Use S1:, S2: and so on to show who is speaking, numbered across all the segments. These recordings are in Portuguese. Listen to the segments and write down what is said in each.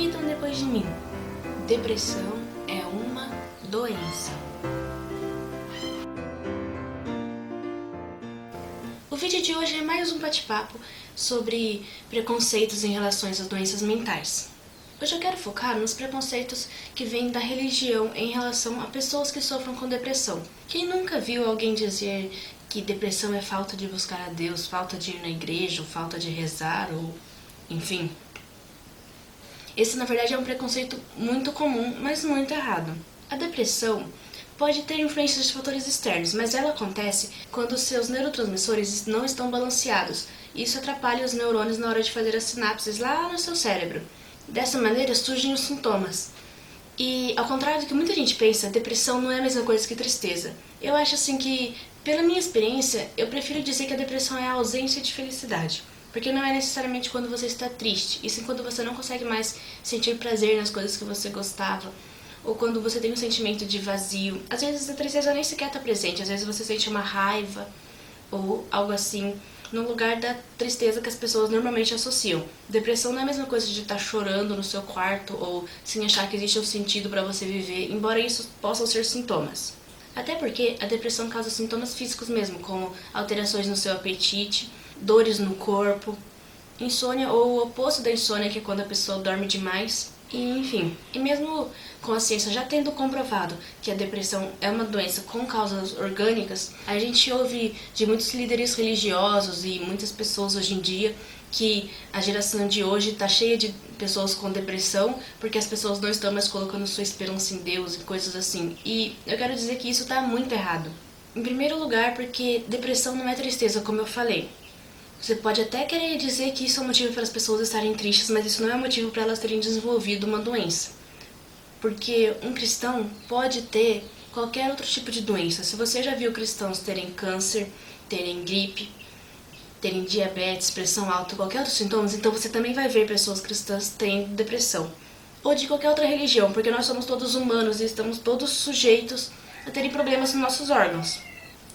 S1: Repitam depois de mim. Depressão é uma doença. O vídeo de hoje é mais um bate-papo sobre preconceitos em relação às doenças mentais. Hoje eu quero focar nos preconceitos que vêm da religião em relação a pessoas que sofrem com depressão. Quem nunca viu alguém dizer que depressão é falta de buscar a Deus, falta de ir na igreja, ou falta de rezar, ou enfim. Esse, na verdade, é um preconceito muito comum, mas muito errado. A depressão pode ter influências de fatores externos, mas ela acontece quando os seus neurotransmissores não estão balanceados. Isso atrapalha os neurônios na hora de fazer as sinapses lá no seu cérebro. Dessa maneira surgem os sintomas. E, ao contrário do que muita gente pensa, depressão não é a mesma coisa que tristeza. Eu acho assim que, pela minha experiência, eu prefiro dizer que a depressão é a ausência de felicidade. Porque não é necessariamente quando você está triste, e sim quando você não consegue mais sentir prazer nas coisas que você gostava, ou quando você tem um sentimento de vazio. Às vezes a tristeza nem sequer está presente, às vezes você sente uma raiva, ou algo assim, no lugar da tristeza que as pessoas normalmente associam. Depressão não é a mesma coisa de estar chorando no seu quarto, ou sem achar que existe um sentido para você viver, embora isso possam ser sintomas. Até porque a depressão causa sintomas físicos mesmo, como alterações no seu apetite, dores no corpo, insônia ou o oposto da insônia, que é quando a pessoa dorme demais, e enfim. E mesmo com a ciência já tendo comprovado que a depressão é uma doença com causas orgânicas, a gente ouve de muitos líderes religiosos e muitas pessoas hoje em dia que a geração de hoje está cheia de pessoas com depressão porque as pessoas não estão mais colocando sua esperança em Deus e coisas assim. E eu quero dizer que isso está muito errado. Em primeiro lugar, porque depressão não é tristeza, como eu falei. Você pode até querer dizer que isso é um motivo para as pessoas estarem tristes, mas isso não é um motivo para elas terem desenvolvido uma doença. Porque um cristão pode ter qualquer outro tipo de doença. Se você já viu cristãos terem câncer, terem gripe, terem diabetes, pressão alta, qualquer outro sintoma, então você também vai ver pessoas cristãs tendo depressão. Ou de qualquer outra religião, porque nós somos todos humanos e estamos todos sujeitos a terem problemas nos nossos órgãos.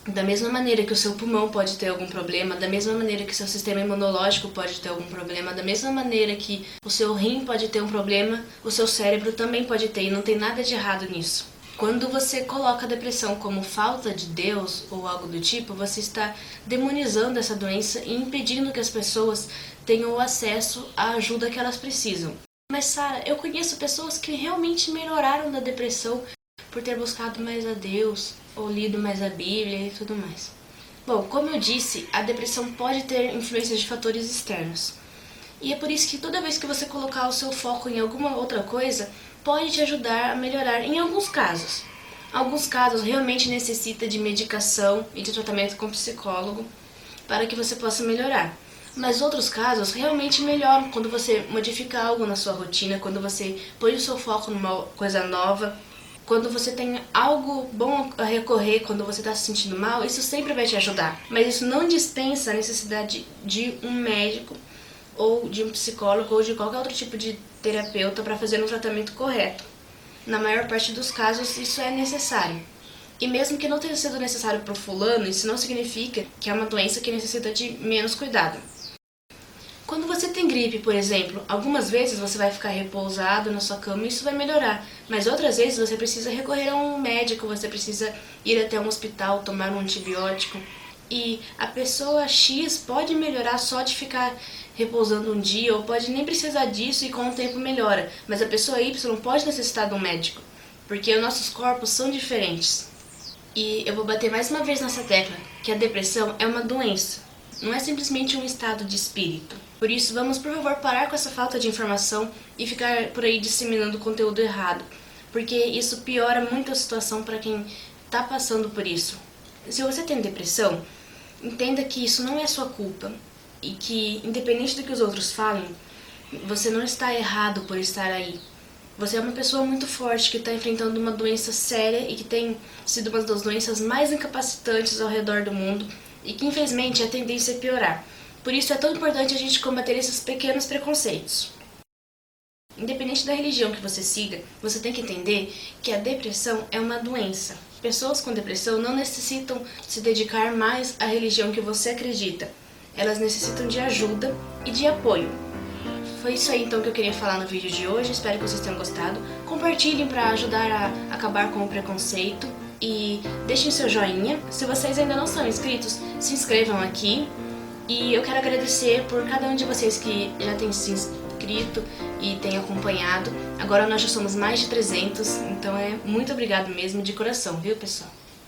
S1: Da mesma maneira que o seu pulmão pode ter algum problema, da mesma maneira que o seu sistema imunológico pode ter algum problema, da mesma maneira que o seu rim pode ter um problema, o seu cérebro também pode ter, e não tem nada de errado nisso. Quando você coloca a depressão como falta de Deus ou algo do tipo, você está demonizando essa doença e impedindo que as pessoas tenham o acesso à ajuda que elas precisam. Mas, Sara, eu conheço pessoas que realmente melhoraram da depressão por ter buscado mais a Deus, ou lido mais a Bíblia e tudo mais. Bom, como eu disse, a depressão pode ter influências de fatores externos. E é por isso que toda vez que você colocar o seu foco em alguma outra coisa, pode te ajudar a melhorar em alguns casos. Alguns casos realmente necessitam de medicação e de tratamento com psicólogo para que você possa melhorar. Mas outros casos realmente melhoram quando você modifica algo na sua rotina, quando você põe o seu foco numa coisa nova. Quando você tem algo bom a recorrer, quando você está se sentindo mal, isso sempre vai te ajudar. Mas isso não dispensa a necessidade de um médico, ou de um psicólogo, ou de qualquer outro tipo de terapeuta para fazer um tratamento correto. Na maior parte dos casos, isso é necessário. E mesmo que não tenha sido necessário para o fulano, isso não significa que é uma doença que necessita de menos cuidado. Quando você tem gripe, por exemplo, algumas vezes você vai ficar repousado na sua cama e isso vai melhorar. Mas outras vezes você precisa recorrer a um médico, você precisa ir até um hospital, tomar um antibiótico. E a pessoa X pode melhorar só de ficar repousando um dia, ou pode nem precisar disso e com o tempo melhora. Mas a pessoa Y pode necessitar de um médico, porque os nossos corpos são diferentes. E eu vou bater mais uma vez nessa tecla, que a depressão é uma doença, não é simplesmente um estado de espírito. Por isso, vamos, por favor, parar com essa falta de informação e ficar por aí disseminando conteúdo errado, porque isso piora muito a situação para quem está passando por isso. Se você tem depressão, entenda que isso não é sua culpa e que, independente do que os outros falem, você não está errado por estar aí. Você é uma pessoa muito forte que está enfrentando uma doença séria e que tem sido uma das doenças mais incapacitantes ao redor do mundo e que, infelizmente, a tendência é piorar. Por isso é tão importante a gente combater esses pequenos preconceitos. Independente da religião que você siga, você tem que entender que a depressão é uma doença. Pessoas com depressão não necessitam se dedicar mais à religião que você acredita. Elas necessitam de ajuda e de apoio. Foi isso aí então que eu queria falar no vídeo de hoje, espero que vocês tenham gostado. Compartilhem para ajudar a acabar com o preconceito e deixem seu joinha. Se vocês ainda não são inscritos, se inscrevam aqui. E eu quero agradecer por cada um de vocês que já tem se inscrito e tem acompanhado. Agora nós já somos mais de 300, então muito obrigado mesmo de coração, viu, pessoal?